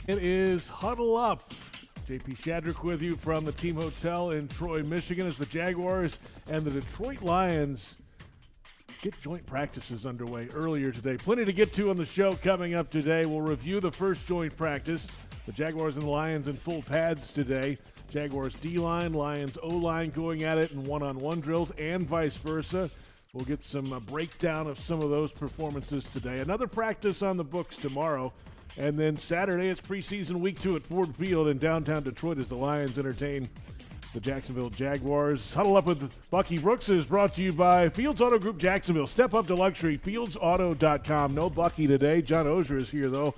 It is Huddle Up. JP Shadrick with you from the Team Hotel in Troy, Michigan, as the Jaguars and the Detroit Lions get joint practices underway earlier today. Plenty to get to on the show coming up today. We'll review the first joint practice. The Jaguars and the Lions in full pads today. Jaguars D-line, Lions O-line going at it in one-on-one drills and vice versa. We'll get some breakdown of some of those performances today. Another practice on the books tomorrow. And then Saturday, it's preseason week 2 at Ford Field in downtown Detroit as the Lions entertain the Jacksonville Jaguars. Huddle Up with Bucky Brooks is brought to you by Fields Auto Group Jacksonville. Step up to luxury, fieldsauto.com. No Bucky today. John Oehser is here, though.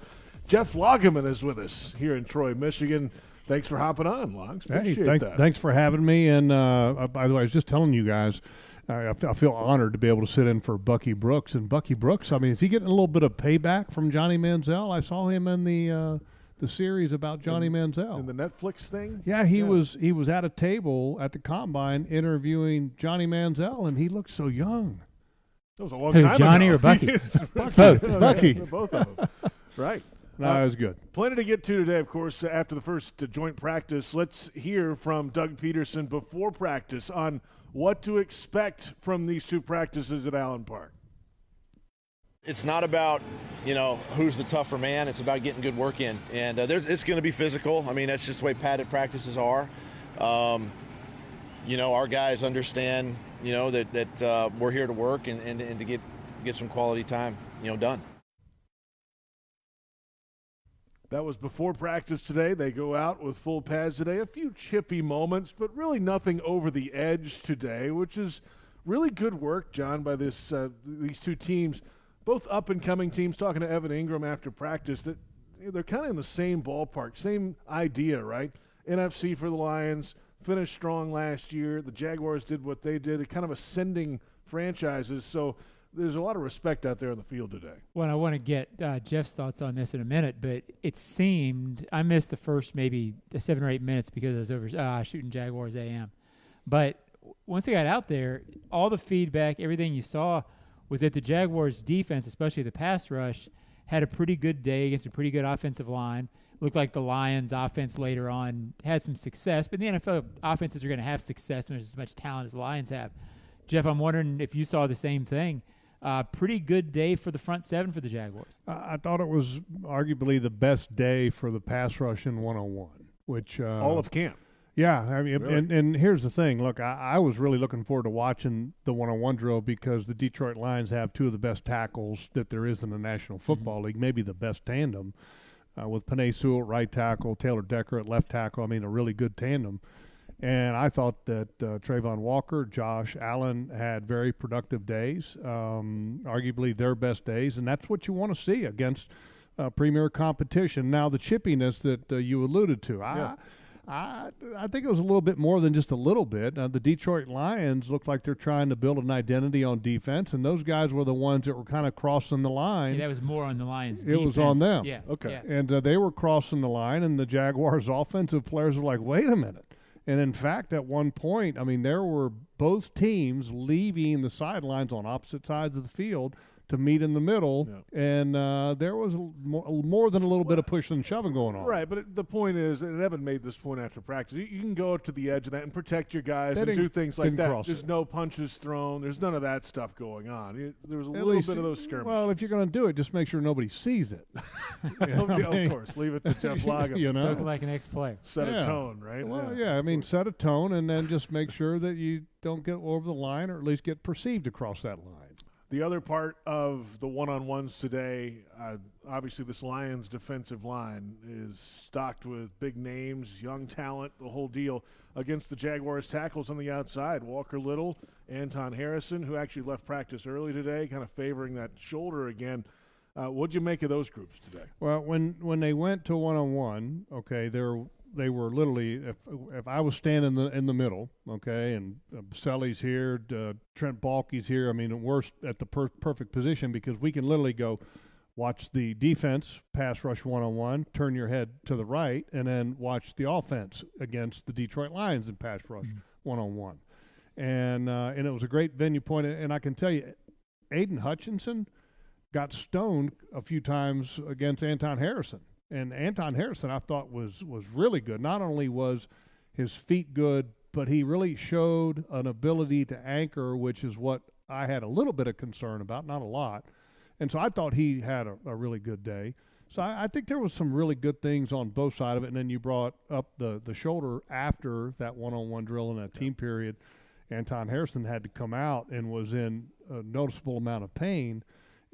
Jeff Lageman is with us here in Troy, Michigan. Thanks for hopping on, Logs. Appreciate that. Thanks for having me. And by the way, I was just telling you guys, I feel honored to be able to sit in for Bucky Brooks. And Bucky Brooks, I mean, is he getting a little bit of payback from Johnny Manziel? I saw him in the series about Johnny Manziel. In the Netflix thing? Yeah, he was at a table at the Combine interviewing Johnny Manziel, and he looked so young. That was a long time ago. Johnny or Bucky? Bucky. Both of them. Right. No, that was good. Plenty to get to today, of course, after the first joint practice. Let's hear from Doug Peterson before practice on what to expect from these two practices at Allen Park. It's not about, who's the tougher man. It's about getting good work in. And it's going to be physical. I mean, that's just the way padded practices are. Our guys understand, that we're here to work and to get some quality time, done. That was before practice today. They go out with full pads today. A few chippy moments, but really nothing over the edge today, which is really good work, John, by these two teams, both up-and-coming teams. Talking to Evan Ingram after practice, that they're kind of in the same ballpark, same idea, right? NFC for the Lions, finished strong last year. The Jaguars did what they did. They're kind of ascending franchises, so there's a lot of respect out there on the field today. Well, I want to get Jeff's thoughts on this in a minute, but it seemed I missed the first maybe 7 or 8 minutes because I was over shooting Jaguars AM. But once I got out there, all the feedback, everything you saw was that the Jaguars' defense, especially the pass rush, had a pretty good day against a pretty good offensive line. Looked like the Lions' offense later on had some success, but the NFL offenses are going to have success when there's as much talent as the Lions have. Jeff, I'm wondering if you saw the same thing. Pretty good day for the front seven for the Jaguars. I thought it was arguably the best day for the pass rush in one-on-one, which all of camp. Yeah, I mean, Really? and here's the thing. Look, I was really looking forward to watching the one-on-one drill because the Detroit Lions have two of the best tackles that there is in the National Football League, maybe the best tandem, with Penei Sewell at right tackle, Taylor Decker at left tackle. I mean, a really good tandem. And I thought that Trayvon Walker, Josh Allen had very productive days, arguably their best days, and that's what you want to see against premier competition. Now, the chippiness that you alluded to, I think it was a little bit more than just a little bit. The Detroit Lions look like they're trying to build an identity on defense, and those guys were the ones that were kind of crossing the line. Yeah, that was more on the Lions' It defense. was on them. Yeah. Okay. Yeah. And they were crossing the line, and the Jaguars' offensive players were like, wait a minute. And, in fact, at one point, I mean, there were both teams leaving the sidelines on opposite sides of the field to meet in the middle, and there was more than a little bit of pushing and shoving going on. Right, but the point is, and Evan made this point after practice, you can go to the edge of that and protect your guys and do things like that. There's no punches thrown. There's none of that stuff going on. There was a little bit of those skirmishes. Well, if you're going to do it, just make sure nobody sees it. Of course, leave it to Jeff Lageman. Looking like an ex-player. Set a tone, right? Well, I mean, set a tone and then just make sure that you don't get over the line or at least get perceived across that line. The other part of the one-on-ones today, obviously this Lions defensive line is stocked with big names, young talent, the whole deal, against the Jaguars tackles on the outside. Walker Little, Anton Harrison, who actually left practice early today, kind of favoring that shoulder again. What'd you make of those groups today? Well, when they went to one-on-one, okay, they were literally, if I was standing in the middle, okay, and Selly's here, Trent Baalke's here, I mean, we're at the perfect position because we can literally go watch the defense pass rush one-on-one, turn your head to the right, and then watch the offense against the Detroit Lions in pass rush one-on-one. And it was a great venue point, and I can tell you, Aiden Hutchinson got stoned a few times against Anton Harrison. And Anton Harrison, I thought, was really good. Not only was his feet good, but he really showed an ability to anchor, which is what I had a little bit of concern about, not a lot. And so I thought he had a really good day. So I think there was some really good things on both sides of it. And then you brought up the shoulder after that one-on-one drill in that team period. Anton Harrison had to come out and was in a noticeable amount of pain.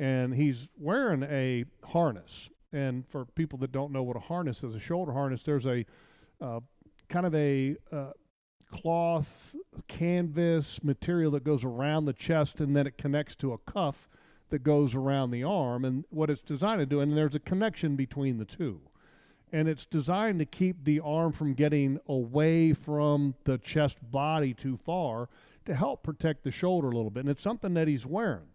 And he's wearing a harness. And for people that don't know what a harness is, a shoulder harness, there's a kind of a cloth, canvas material that goes around the chest, and then it connects to a cuff that goes around the arm. And what it's designed to do, and there's a connection between the two, and it's designed to keep the arm from getting away from the chest body too far to help protect the shoulder a little bit. And it's something that he's wearing.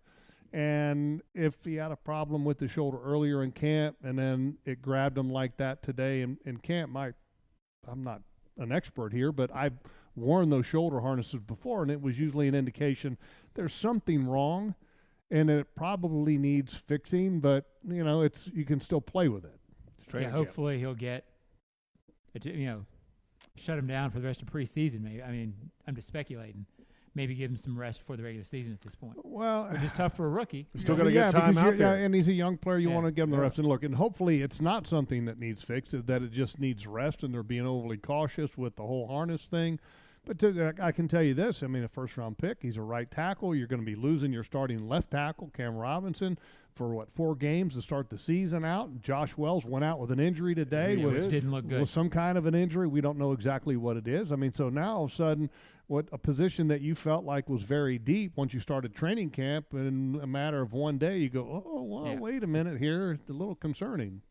And if he had a problem with the shoulder earlier in camp and then it grabbed him like that today in camp, I'm not an expert here, but I've worn those shoulder harnesses before, and it was usually an indication there's something wrong and it probably needs fixing, but, you can still play with it. Yeah, hopefully he'll get, shut him down for the rest of preseason maybe. I mean, I'm just speculating. Maybe give him some rest before the regular season at this point. Well, which is tough for a rookie. You still got to get time out there. Yeah, and he's a young player. You want to give him the rest. And look, and hopefully it's not something that needs fixed, that it just needs rest, and they're being overly cautious with the whole harness thing. But I can tell you this. I mean, a first-round pick. He's a right tackle. You're going to be losing your starting left tackle, Cam Robinson, for 4 games to start the season out. Josh Wells went out with an injury today. Which didn't look good. With some kind of an injury. We don't know exactly what it is. I mean, so now all of a sudden, what a position that you felt like was very deep once you started training camp, in a matter of one day, you go, wait a minute here. It's a little concerning.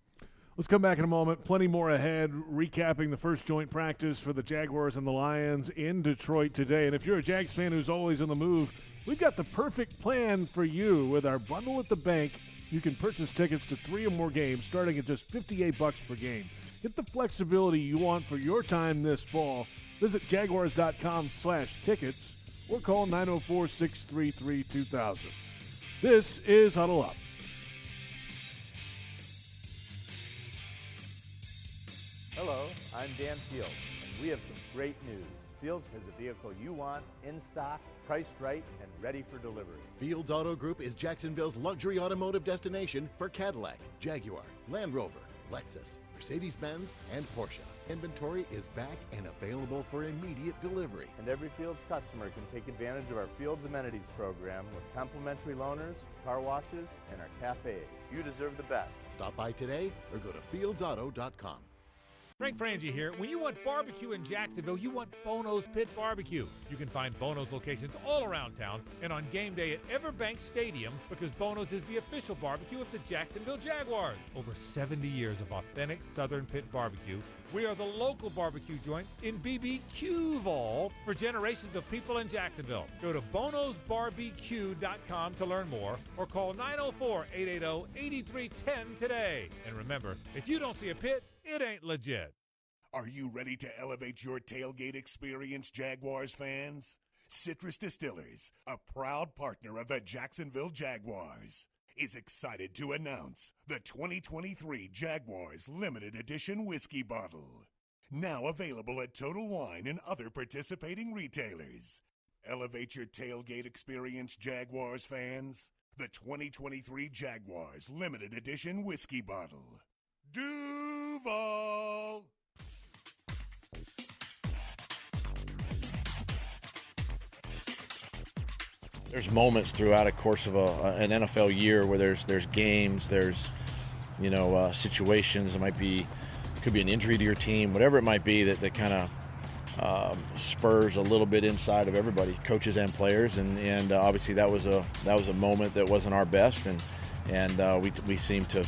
Let's come back in a moment. Plenty more ahead, recapping the first joint practice for the Jaguars and the Lions in Detroit today. And if you're a Jags fan who's always on the move, we've got the perfect plan for you. With our bundle at the bank, you can purchase tickets to 3 or more games starting at just $58 per game. Get the flexibility you want for your time this fall. Visit Jaguars.com/tickets or call 904-633-2000. This is Huddle Up. Hello, I'm Dan Fields, and we have some great news. Fields has the vehicle you want, in stock, priced right, and ready for delivery. Fields Auto Group is Jacksonville's luxury automotive destination for Cadillac, Jaguar, Land Rover, Lexus, Mercedes-Benz, and Porsche. Inventory is back and available for immediate delivery. And every Fields customer can take advantage of our Fields Amenities program with complimentary loaners, car washes, and our cafes. You deserve the best. Stop by today or go to fieldsauto.com. Frank Frangie here. When you want barbecue in Jacksonville, you want Bono's Pit Barbecue. You can find Bono's locations all around town and on game day at Everbank Stadium, because Bono's is the official barbecue of the Jacksonville Jaguars. Over 70 years of authentic Southern Pit Barbecue. We are the local barbecue joint in BBQval for generations of people in Jacksonville. Go to bonosbarbq.com to learn more or call 904-880-8310 today. And remember, if you don't see a pit, it ain't legit. Are you ready to elevate your tailgate experience, Jaguars fans? Citrus Distillers, a proud partner of the Jacksonville Jaguars, is excited to announce the 2023 Jaguars Limited Edition Whiskey Bottle. Now available at Total Wine and other participating retailers. Elevate your tailgate experience, Jaguars fans. The 2023 Jaguars Limited Edition Whiskey Bottle. Duval! There's moments throughout a course of an NFL year where there's games, there's situations. Could be an injury to your team, whatever it might be that kind of spurs a little bit inside of everybody, coaches and players, and obviously that was a moment that wasn't our best, and we seemed to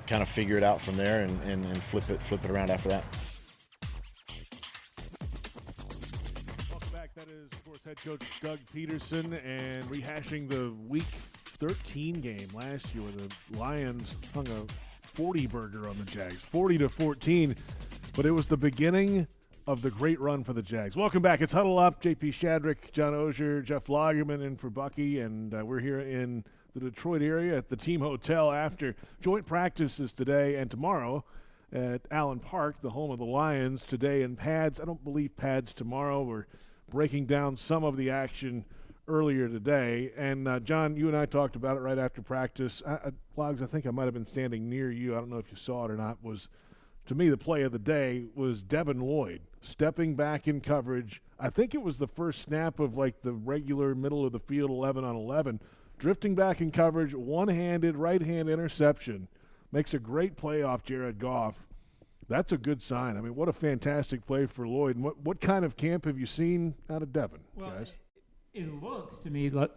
kind of figure it out from there and flip it around after that. Welcome back. That is, of course, head coach Doug Peterson, and rehashing the Week 13 game last year where the Lions hung a 40 burger on the Jags, 40-14, but it was the beginning of the great run for the Jags. Welcome back. It's Huddle Up. JP Shadrick, John Oehser, Jeff Lageman in for Bucky, and we're here in the the Detroit area at the team hotel after joint practices today and tomorrow at Allen Park, the home of the Lions, today in pads. I don't believe pads tomorrow. We're breaking down some of the action earlier today. And, John, you and I talked about it right after practice. Logs, I think I might have been standing near you. I don't know if you saw it or not. To me, the play of the day was Devin Lloyd stepping back in coverage. I think it was the first snap of like the regular middle of the field 11-on-11, drifting back in coverage, one-handed, right-hand interception. Makes a great play off Jared Goff. That's a good sign. I mean, what a fantastic play for Lloyd. And what kind of camp have you seen out of Devin, guys? It looks to me like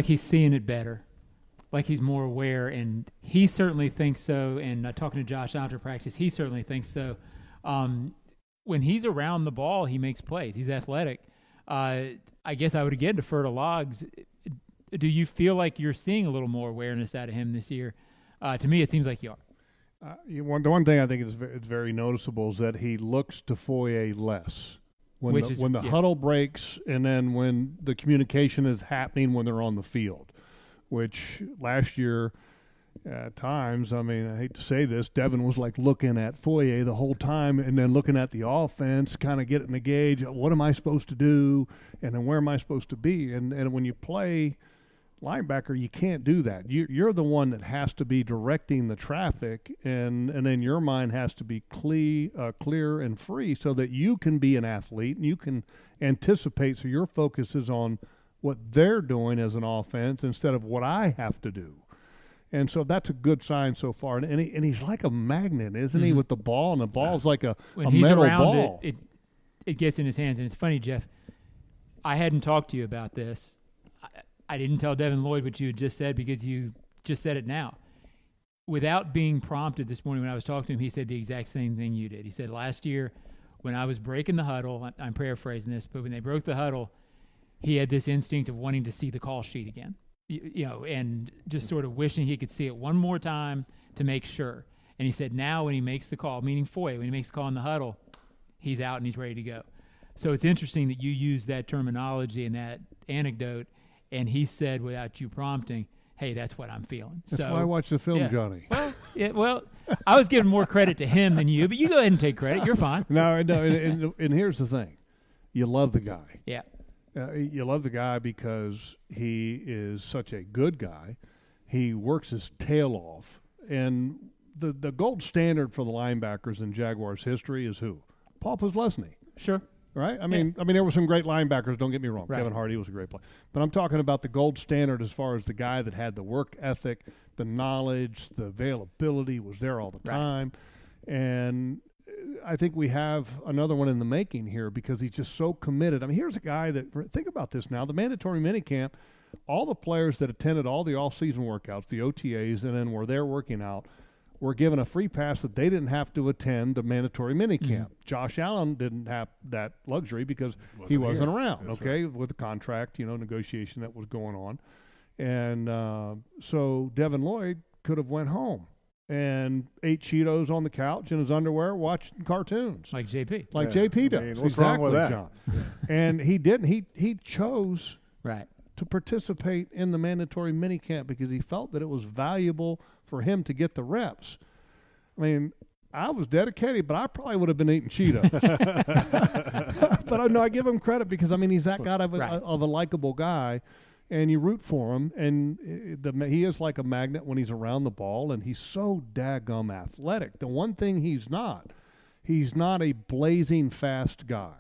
he's seeing it better. Like he's more aware, and he certainly thinks so. And talking to Josh after practice, he certainly thinks so. When he's around the ball, he makes plays. He's athletic. I guess I would again defer to Logs. Do you feel like you're seeing a little more awareness out of him this year? To me, it seems like you are. The one thing I think is it's very noticeable is that he looks to Foye less. When the huddle breaks, and then when the communication is happening when they're on the field. Which last year, at times, I mean, I hate to say this, Devin was like looking at Foye the whole time and then looking at the offense, kind of getting a gauge, what am I supposed to do, and then where am I supposed to be? And when you play linebacker, you can't do that. You're the one that has to be directing the traffic, and then your mind has to be clear and free so that you can be an athlete and you can anticipate, so your focus is on what they're doing as an offense instead of what I have to do. And so that's a good sign so far. And he's like a magnet, isn't he, with the ball? And the ball's like a metal ball. It gets in his hands. And it's funny, Jeff, I hadn't talked to you about this. I didn't tell Devin Lloyd what you had just said because you just said it now. Without being prompted this morning when I was talking to him, he said the exact same thing you did. He said last year when I was breaking the huddle, I'm paraphrasing this, but when they broke the huddle, he had this instinct of wanting to see the call sheet again, and just sort of wishing he could see it one more time to make sure. And he said now when he makes the call, meaning Foye, when he makes the call in the huddle, he's out and he's ready to go. So it's interesting that you use that terminology and that anecdote, and he said without you prompting, hey, that's what I'm feeling. That's why I watch the film, Johnny. Well, I was giving more credit to him than you, but you go ahead and take credit. You're fine. No, and here's the thing. You love the guy. Yeah. You love the guy because he is such a good guy. He works his tail off. And the gold standard for the linebackers in Jaguars history is who? Paul Posluszny. Sure. Right? I mean, there were some great linebackers, don't get me wrong. Right. Kevin Hardy was a great player. But I'm talking about the gold standard as far as the guy that had the work ethic, the knowledge, the availability, was there all the time. And I think we have another one in the making here because he's just so committed. I mean, here's a guy that, think about this now, the mandatory minicamp, all the players that attended all the off-season workouts, the OTAs, and then were there working out, were given a free pass that they didn't have to attend the mandatory minicamp. Mm-hmm. Josh Allen didn't have that luxury because he wasn't around, with the contract, negotiation that was going on. And so Devin Lloyd could have went home and ate Cheetos on the couch in his underwear watching cartoons. Like JP. Like JP does. I mean, what's wrong with that? John. And he didn't. He chose to participate in the mandatory minicamp because he felt that it was valuable for him to get the reps. I mean, I was dedicated, but I probably would have been eating Cheetos. But I give him credit because, he's that kind of a likable guy. And you root for him, and he is like a magnet when he's around the ball, and he's so daggum athletic. The one thing he's not a blazing fast guy.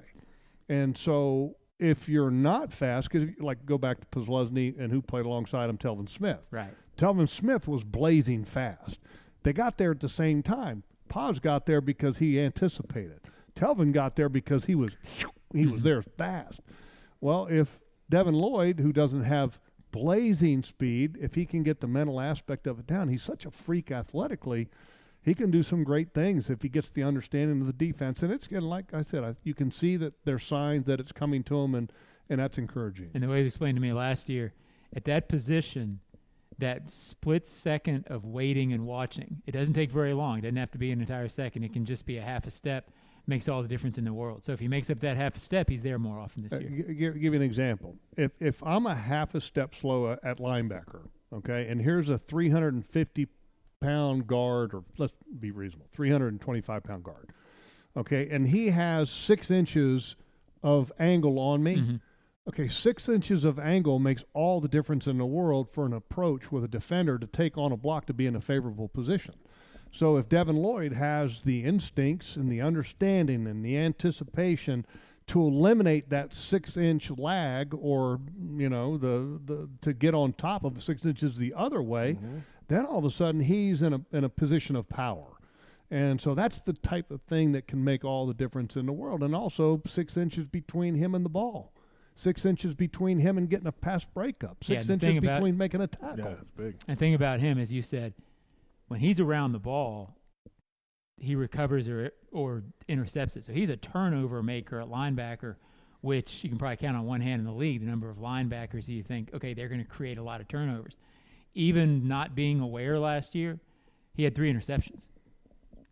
And so if you're not fast, because go back to Posluszny and who played alongside him, Telvin Smith. Right. Telvin Smith was blazing fast. They got there at the same time. Paz got there because he anticipated. Telvin got there because he was there fast. Well, if Devin Lloyd, who doesn't have blazing speed, if he can get the mental aspect of it down, he's such a freak athletically, he can do some great things if he gets the understanding of the defense. And it's getting, like I said, you can see that there's signs that it's coming to him, and that's encouraging. And the way it was explained to me last year, at that position, that split second of waiting and watching, it doesn't take very long. It doesn't have to be an entire second. It can just be a half a step makes all the difference in the world. So if he makes up that half a step, he's there more often this year. Give you an example. If I'm a half a step slow at linebacker, okay, and here's a 350-pound guard, or let's be reasonable, 325-pound guard, okay, and he has 6 inches of angle on me. Mm-hmm. Okay, 6 inches of angle makes all the difference in the world for an approach with a defender to take on a block to be in a favorable position. So if Devin Lloyd has the instincts and the understanding and the anticipation to eliminate that 6-inch lag, or to get on top of 6 inches the other way, then all of a sudden he's in a position of power. And so that's the type of thing that can make all the difference in the world. And also 6 inches between him and the ball. 6 inches between him and getting a pass breakup. 6 inches between making a tackle. Yeah, that's big. And the thing about him, as you said, when he's around the ball, he recovers or intercepts it. So he's a turnover maker at linebacker, which you can probably count on one hand in the league, the number of linebackers you think, okay, they're going to create a lot of turnovers. Even not being aware last year, he had 3 interceptions.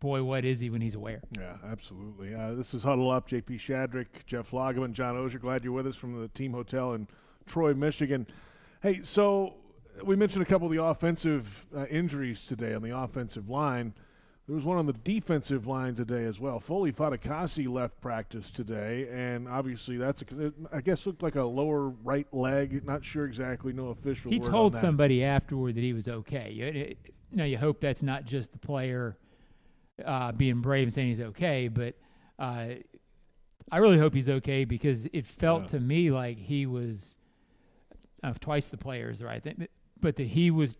Boy, what is he when he's aware? Yeah, absolutely. This is Huddle Up. JP Shadrick, Jeff Lageman, John Oehser. Glad you're with us from the Team Hotel in Troy, Michigan. Hey, so we mentioned a couple of the offensive injuries today on the offensive line. There was one on the defensive line today as well. Foley Fatukasi left practice today, and obviously that's I guess looked like a lower right leg. Not sure exactly. No official word on that. He told somebody afterward that he was okay. You hope that's not just the player being brave and saying he's okay, but I really hope he's okay, because it felt to me like he was twice the player is the right thing, but that he was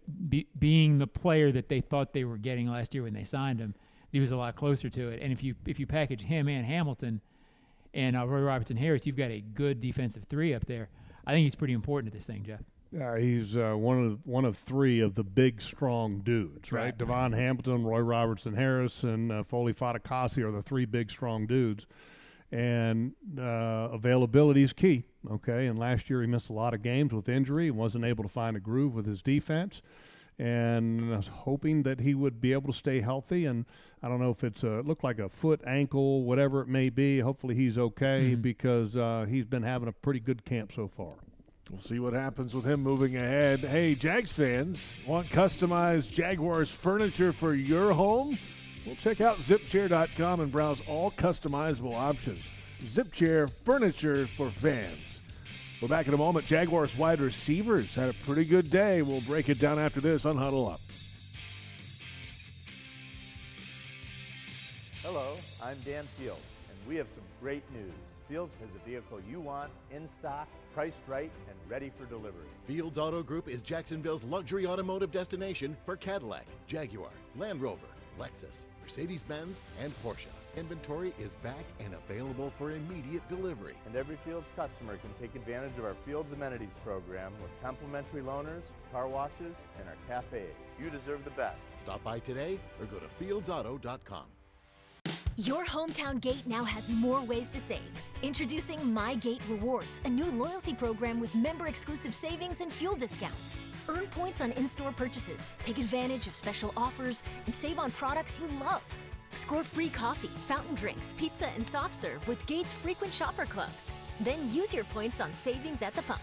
being the player that they thought they were getting last year when they signed him. He was a lot closer to it. And if you package him and Hamilton and Roy Robertson-Harris, you've got a good defensive 3 up there. I think he's pretty important to this thing, Jeff. He's one of 3 of the big, strong dudes, right? Devon Hamilton, Roy Robertson-Harris, and Foley Fatukasi are the 3 big, strong dudes. And availability is key, okay? And last year he missed a lot of games with injury and wasn't able to find a groove with his defense. And I was hoping that he would be able to stay healthy. And I don't know if it looked like a foot, ankle, whatever it may be. Hopefully he's okay, because he's been having a pretty good camp so far. We'll see what happens with him moving ahead. Hey, Jags fans, want customized Jaguars furniture for your home? Well, check out ZipChair.com and browse all customizable options. ZipChair, furniture for fans. We're back in a moment. Jaguars wide receivers had a pretty good day. We'll break it down after this on Huddle Up. Hello, I'm Dan Fields, and we have some great news. Fields has the vehicle you want, in stock, priced right, and ready for delivery. Fields Auto Group is Jacksonville's luxury automotive destination for Cadillac, Jaguar, Land Rover, Lexus, Mercedes-Benz, and Porsche. Inventory is back and available for immediate delivery. And every Fields customer can take advantage of our Fields Amenities program with complimentary loaners, car washes, and our cafes. You deserve the best. Stop by today or go to fieldsauto.com. Your hometown gate now has more ways to save. Introducing My Gate Rewards, a new loyalty program with member-exclusive savings and fuel discounts. Earn points on in-store purchases, take advantage of special offers, and save on products you love. Score free coffee, fountain drinks, pizza, and soft serve with Gates frequent shopper clubs. Then use your points on savings at the pump.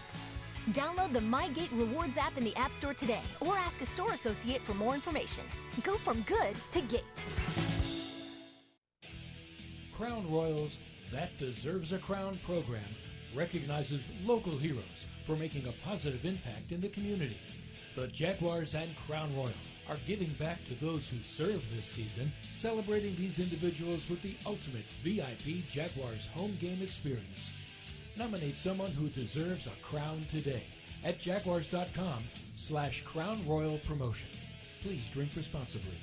Download the My Gate Rewards app in the App Store today, or ask a store associate for more information. Go from good to Gate. Crown Royal's That Deserves a Crown program recognizes local heroes for making a positive impact in the community. The Jaguars and Crown Royal are giving back to those who served this season, celebrating these individuals with the ultimate VIP Jaguars home game experience. Nominate someone who deserves a crown today at jaguars.com/Crown Royal Promotion. Please drink responsibly.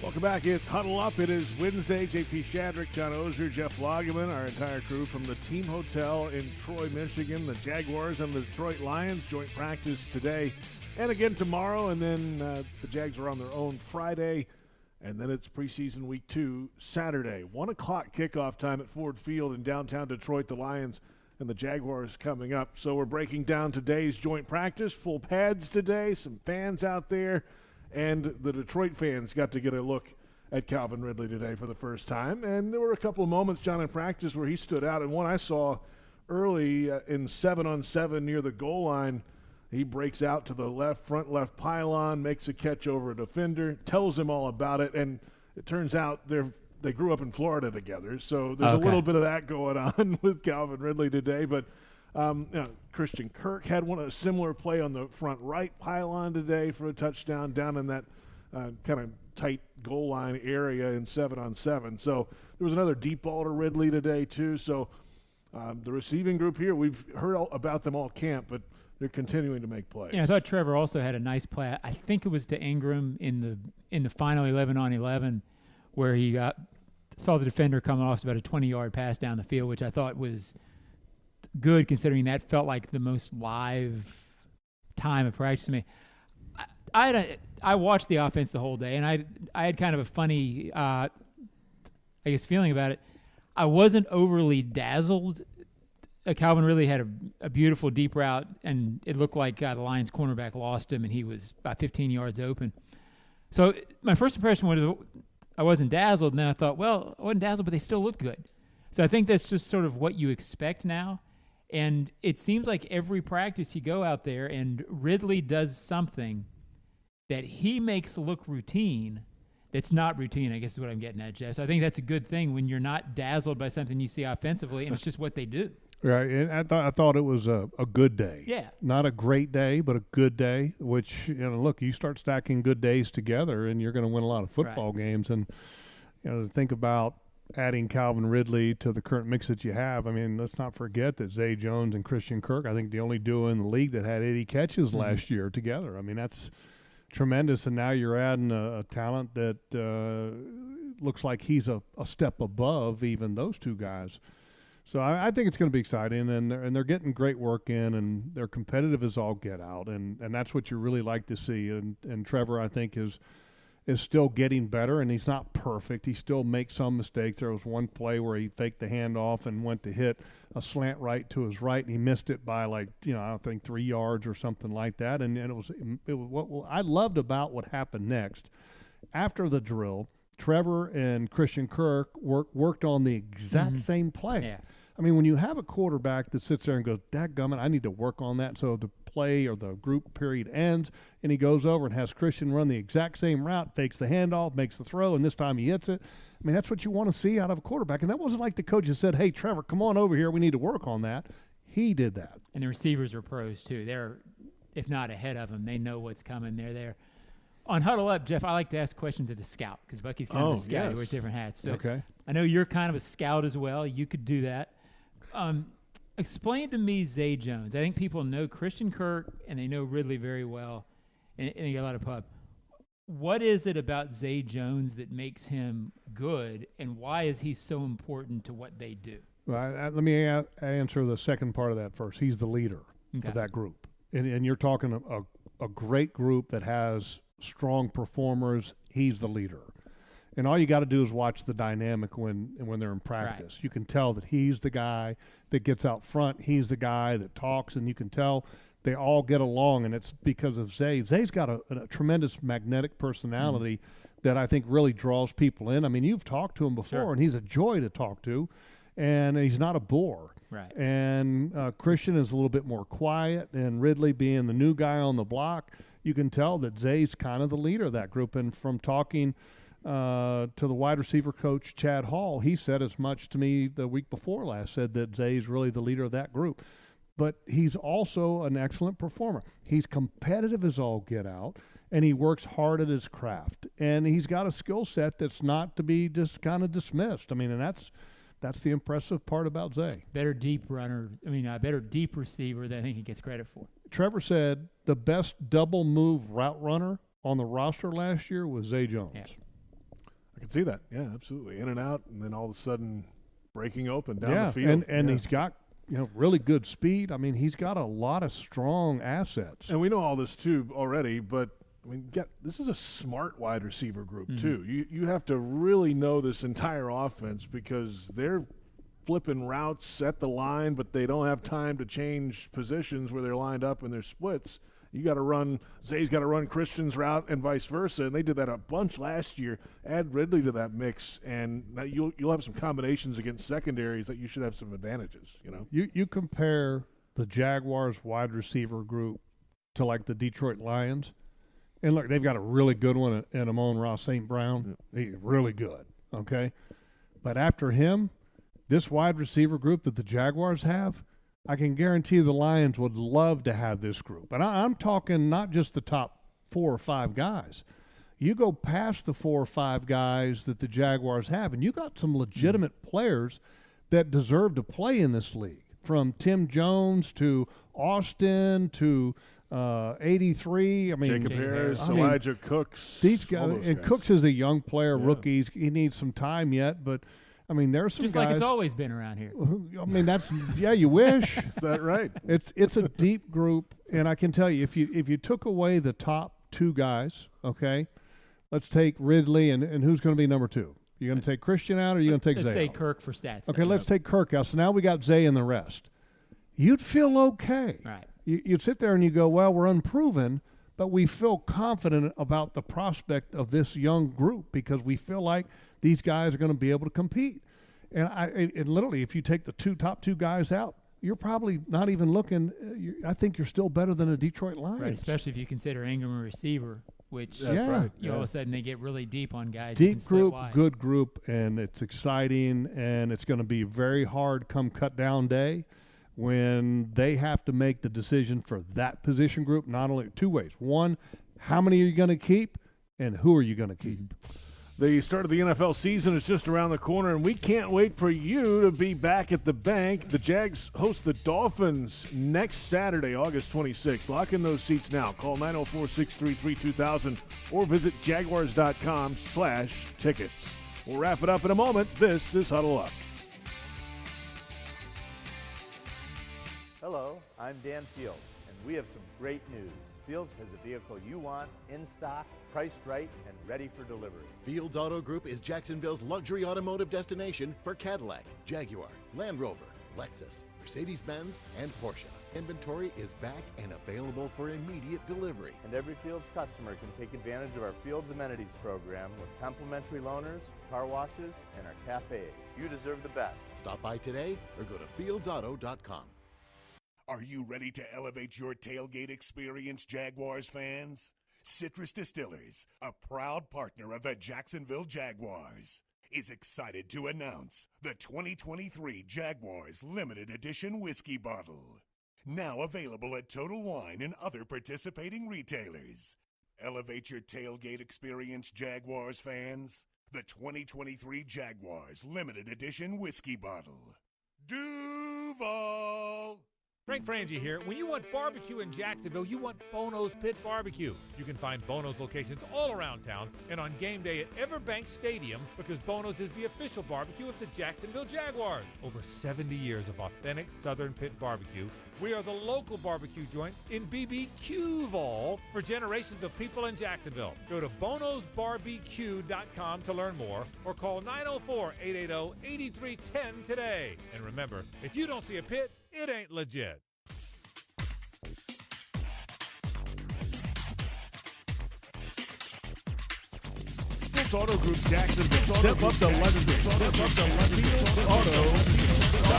Welcome back. It's Huddle Up. It is Wednesday. JP Shadrick, John Oehser, Jeff Lageman, our entire crew from the Team Hotel in Troy, Michigan. The Jaguars and the Detroit Lions joint practice today and again tomorrow. And then the Jags are on their own Friday. And then it's preseason week 2, Saturday. 1 o'clock kickoff time at Ford Field in downtown Detroit. The Lions and the Jaguars coming up. So we're breaking down today's joint practice, full pads today, some fans out there, and the Detroit fans got to get a look at Calvin Ridley today for the first time. And there were a couple of moments, John, in practice where he stood out, and one I saw early in 7-on-7 near the goal line. He breaks out to the front left pylon, makes a catch over a defender, tells him all about it, and it turns out they grew up in Florida together, so there's a little bit of that going on with Calvin Ridley today. But Christian Kirk had a similar play on the front right pylon today for a touchdown down in that kind of tight goal line area in 7-on-7. So there was another deep ball to Ridley today too. So the receiving group here, we've heard about them all camp, but they're continuing to make plays. Yeah, I thought Trevor also had a nice play. I think it was to Ingram in the final 11-on-11 where he saw the defender coming off about a 20-yard pass down the field, which I thought was good considering that felt like the most live time of practice to me. I watched the offense the whole day, and I had kind of a funny, feeling about it. I wasn't overly dazzled. Calvin really had a beautiful deep route, and it looked like the Lions cornerback lost him, and he was about 15 yards open. So my first impression was I wasn't dazzled, and then I thought, well, I wasn't dazzled, but they still looked good. So I think that's just sort of what you expect now. And it seems like every practice you go out there and Ridley does something that he makes look routine that's not routine, I guess is what I'm getting at, Jeff. So I think that's a good thing when you're not dazzled by something you see offensively, and it's just what they do. Right, and I thought it was a good day. Yeah. Not a great day, but a good day, which, look, you start stacking good days together, and you're going to win a lot of football games. And, to think about adding Calvin Ridley to the current mix that you have, I mean, let's not forget that Zay Jones and Christian Kirk, I think the only duo in the league that had 80 catches last year together. I mean, that's tremendous, and now you're adding a talent that looks like he's a step above even those two guys. So I think it's going to be exciting, and they're getting great work in, and they're competitive as all get out, and that's what you really like to see. And Trevor, I think, is still getting better, and he's not perfect. He still makes some mistakes. There was one play where he faked the handoff and went to hit a slant right to his right, and he missed it by I don't think 3 yards or something like that. And it was what I loved about what happened next after the drill. Trevor and Christian Kirk worked on the exact same play. Yeah. I mean, when you have a quarterback that sits there and goes, dadgummit, I need to work on that. So the play or the group period ends, and he goes over and has Christian run the exact same route, fakes the handoff, makes the throw, and this time he hits it. I mean, that's what you want to see out of a quarterback. And that wasn't like the coaches said, hey, Trevor, come on over here. We need to work on that. He did that. And the receivers are pros, too. They're, if not ahead of them, they know what's coming. They're there. On Huddle Up, Jeff, I like to ask questions of the scout because Bucky's kind of a scout. He wears different hats. So okay. I know you're kind of a scout as well. You could do that. Explain to me Zay Jones. I think people know Christian Kirk and they know Ridley very well, and they get a lot of pub. What is it about Zay Jones that makes him good, and why is he so important to what they do? Well, let me answer the second part of that first. He's the leader of that group, and you're talking a great group that has strong performers. He's the leader. And all you got to do is watch the dynamic when they're in practice. Right. You can tell that he's the guy that gets out front. He's the guy that talks, and you can tell they all get along, and it's because of Zay. Zay's got a tremendous magnetic personality that I think really draws people in. I mean, you've talked to him before, and he's a joy to talk to, and he's not a bore. Right. And Christian is a little bit more quiet, and Ridley being the new guy on the block, you can tell that Zay's kind of the leader of that group. And from talking to the wide receiver coach, Chad Hall, he said as much to me the week before last, said that Zay's really the leader of that group. But he's also an excellent performer. He's competitive as all get out, and he works hard at his craft. And he's got a skill set that's not to be just kind of dismissed. I mean, and that's the impressive part about Zay. Better deep runner. I mean, a better deep receiver than I think he gets credit for. Trevor said the best double move route runner on the roster last year was Zay Jones. Yeah. I can see that. Yeah, absolutely. In and out, and then all of a sudden breaking open down the field. And he's got really good speed. I mean, he's got a lot of strong assets. And we know all this too already, but I mean, this is a smart wide receiver group too. You have to really know this entire offense because they're flipping routes at the line, but they don't have time to change positions where they're lined up and their splits. You got to run – Zay's got to run Christian's route and vice versa, and they did that a bunch last year. Add Ridley to that mix, and now you'll have some combinations against secondaries that you should have some advantages, you know. You compare the Jaguars wide receiver group to like the Detroit Lions, and look, they've got a really good one in Amon-Ra St. Brown. He's really good, okay? But after him, this wide receiver group that the Jaguars have, I can guarantee the Lions would love to have this group. And I'm talking not just the top 4 or 5 guys. You go past the 4 or 5 guys that the Jaguars have, and you got some legitimate players that deserve to play in this league, from Tim Jones to Austin to 83. I mean, Jacob Harris, Elijah Cooks. These guys, and Cooks is a young player, rookie. He needs some time yet, but I mean, there's some just guys. Like it's always been around here. I mean, that's you wish. Is that right? It's a deep group, and I can tell you, if you took away the top 2 guys, okay, let's take Ridley, and who's going to be number 2? You're going to take Christian out, or you're going to take Zay? Let's say out? Kirk for stats. Okay, let's take Kirk out. So now we got Zay and the rest. You'd feel okay. Right. You'd sit there and you go, well, we're unproven, but we feel confident about the prospect of this young group because we feel like these guys are going to be able to compete. And literally, if you take the top two guys out, you're probably not even looking. I think you're still better than a Detroit Lions. Right, especially if you consider Ingram a receiver, which That's right. All of a sudden they get really deep on guys. Deep group, good group, and it's exciting, and it's going to be very hard come cut down day when they have to make the decision for that position group, not only 2 ways. One, how many are you going to keep, and who are you going to keep? The start of the NFL season is just around the corner, and we can't wait for you to be back at the bank. The Jags host the Dolphins next Saturday, August 26th. Lock in those seats now. Call 904-633-2000 or visit jaguars.com/tickets. We'll wrap it up in a moment. This is Huddle Up. Hello, I'm Dan Fields, and we have some great news. Fields has the vehicle you want, in stock, priced right, and ready for delivery. Fields Auto Group is Jacksonville's luxury automotive destination for Cadillac, Jaguar, Land Rover, Lexus, Mercedes-Benz, and Porsche. Inventory is back and available for immediate delivery. And every Fields customer can take advantage of our Fields Amenities program with complimentary loaners, car washes, and our cafes. You deserve the best. Stop by today or go to fieldsauto.com. Are you ready to elevate your tailgate experience, Jaguars fans? Citrus Distillers, a proud partner of the Jacksonville Jaguars, is excited to announce the 2023 Jaguars Limited Edition Whiskey Bottle. Now available at Total Wine and other participating retailers. Elevate your tailgate experience, Jaguars fans. The 2023 Jaguars Limited Edition Whiskey Bottle. Duval! Frank Frangie here. When you want barbecue in Jacksonville, you want Bono's Pit Barbecue. You can find Bono's locations all around town and on game day at Everbank Stadium because Bono's is the official barbecue of the Jacksonville Jaguars. Over 70 years of authentic Southern Pit Barbecue. We are the local barbecue joint in BBQval for generations of people in Jacksonville. Go to bonosbarbecue.com to learn more or call 904-880-8310 today. And remember, if you don't see a pit, it ain't legit. Auto Group Jacksonville. Step up the luxury.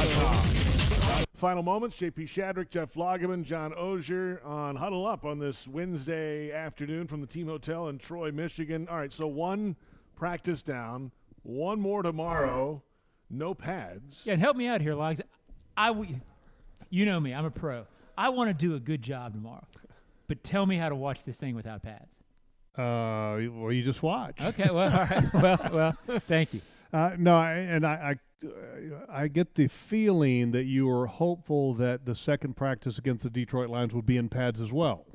FieldAuto.com. Final moments. JP Shadrick, Jeff Lageman, John Oehser on Huddle Up on this Wednesday afternoon from the Team Hotel in Troy, Michigan. All right, so 1 practice down, 1 more tomorrow, no pads. Yeah, and help me out here, Logs. You know me, I'm a pro. I want to do a good job tomorrow, but tell me how to watch this thing without pads. Well, you just watch. Okay, well, all right. Well, thank you. No, I get the feeling that you were hopeful that the second practice against the Detroit Lions would be in pads as well.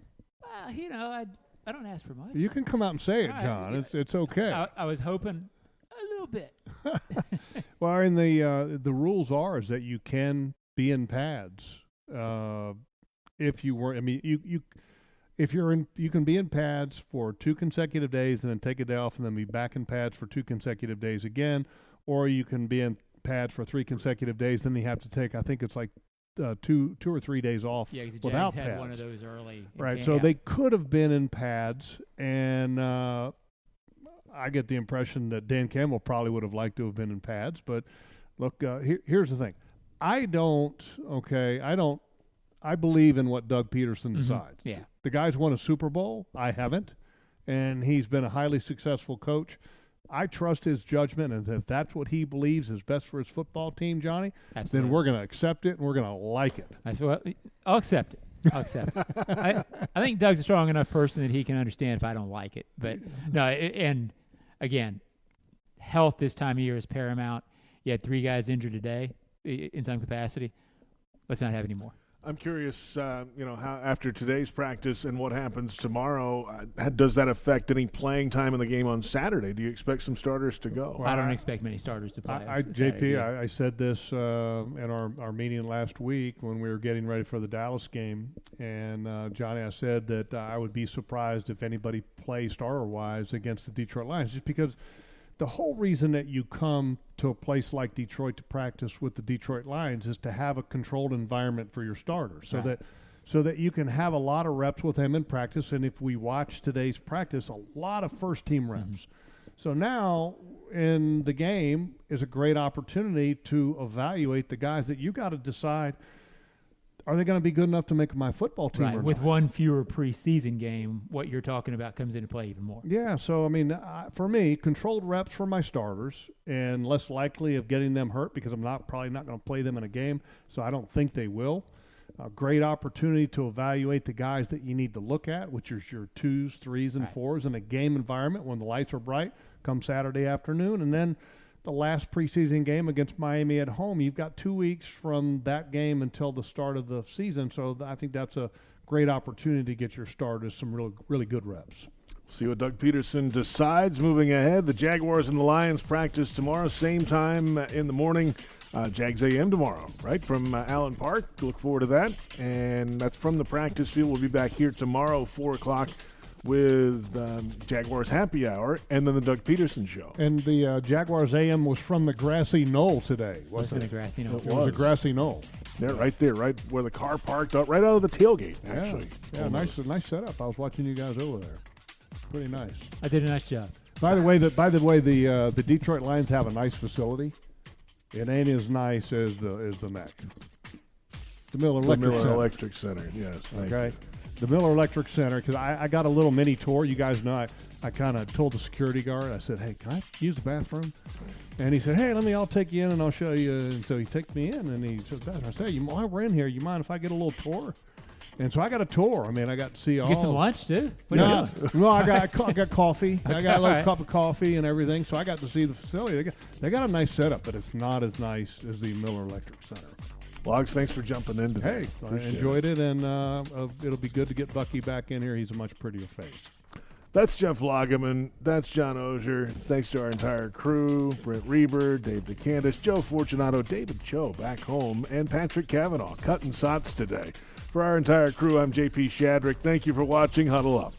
I don't ask for much. You can come out and say it, John. Right. It's okay. I was hoping a little bit. Well, and the rules is that you can be in pads if you were. I mean, you can be in pads for 2 consecutive days and then take a day off and then be back in pads for 2 consecutive days again, or you can be in pads for 3 consecutive days. Then they have to take, I think it's like 2 or 3 days off without pads. Had one of those early. Right, so they could have been in pads, and I get the impression that Dan Campbell probably would have liked to have been in pads. But look, here's the thing: I believe in what Doug Peterson decides. Yeah, the guy's won a Super Bowl. I haven't, and he's been a highly successful coach. I trust his judgment, and if that's what he believes is best for his football team, Johnny, then we're going to accept it and we're going to like it. I'll accept it. I think Doug's a strong enough person that he can understand if I don't like it. But no, and again, health this time of year is paramount. You had 3 guys injured today in some capacity. Let's not have any more. I'm curious, how after today's practice and what happens tomorrow, does that affect any playing time in the game on Saturday? Do you expect some starters to go? Well, I don't expect many starters to play. I said this in our meeting last week when we were getting ready for the Dallas game, and Johnny, I said that I would be surprised if anybody plays starter-wise against the Detroit Lions, just because the whole reason that you come to a place like Detroit to practice with the Detroit Lions is to have a controlled environment for your starters, so that you can have a lot of reps with them in practice. And if we watch today's practice, a lot of first-team reps. Mm-hmm. So now in the game is a great opportunity to evaluate the guys that you got to decide, are they going to be good enough to make my football team or not? With one fewer preseason game, what you're talking about comes into play even more. Yeah, so, I mean, for me, controlled reps for my starters and less likely of getting them hurt because I'm probably not going to play them in a game, so I don't think they will. A great opportunity to evaluate the guys that you need to look at, which is your 2s, 3s, and 4s in a game environment when the lights are bright come Saturday afternoon. And then the last preseason game against Miami at home, you've got 2 weeks from that game until the start of the season. So I think that's a great opportunity to get your starters some really good reps. See what Doug Peterson decides moving ahead. The Jaguars and the Lions practice tomorrow, same time in the morning. Jags AM tomorrow, right, from Allen Park. Look forward to that. And that's from the practice field. We'll be back here tomorrow, 4 o'clock. With Jaguars Happy Hour and then the Doug Peterson Show. And the Jaguars AM was from the grassy knoll today, wasn't it? The grassy knoll. It was a grassy knoll. There, right where the car parked up, right out of the tailgate, actually. Yeah, nice setup. I was watching you guys over there. Pretty nice. I did a nice job. By the way, the Detroit Lions have a nice facility. It ain't as nice as the MEC. The Miller Electric Center, yes. Okay. The Miller Electric Center, because I got a little mini tour. You guys know I kind of told the security guard, I said, hey, can I use the bathroom? And he said, hey, I'll take you in and I'll show you. And so he took me in and he said, I said, while we're in here, you mind if I get a little tour? And so I got a tour. I mean, I got to see all. Get some lunch, too? No, I got coffee. I got a little cup of coffee and everything. So I got to see the facility. They got a nice setup, but it's not as nice as the Miller Electric Center. Logs, thanks for jumping in today. Hey, I enjoyed it, and it'll be good to get Bucky back in here. He's a much prettier face. That's Jeff Lageman. That's John Oehser. Thanks to our entire crew, Brent Reber, Dave DeCandis, Joe Fortunato, David Cho back home, and Patrick Cavanaugh cutting sots today. For our entire crew, I'm JP Shadrick. Thank you for watching Huddle Up.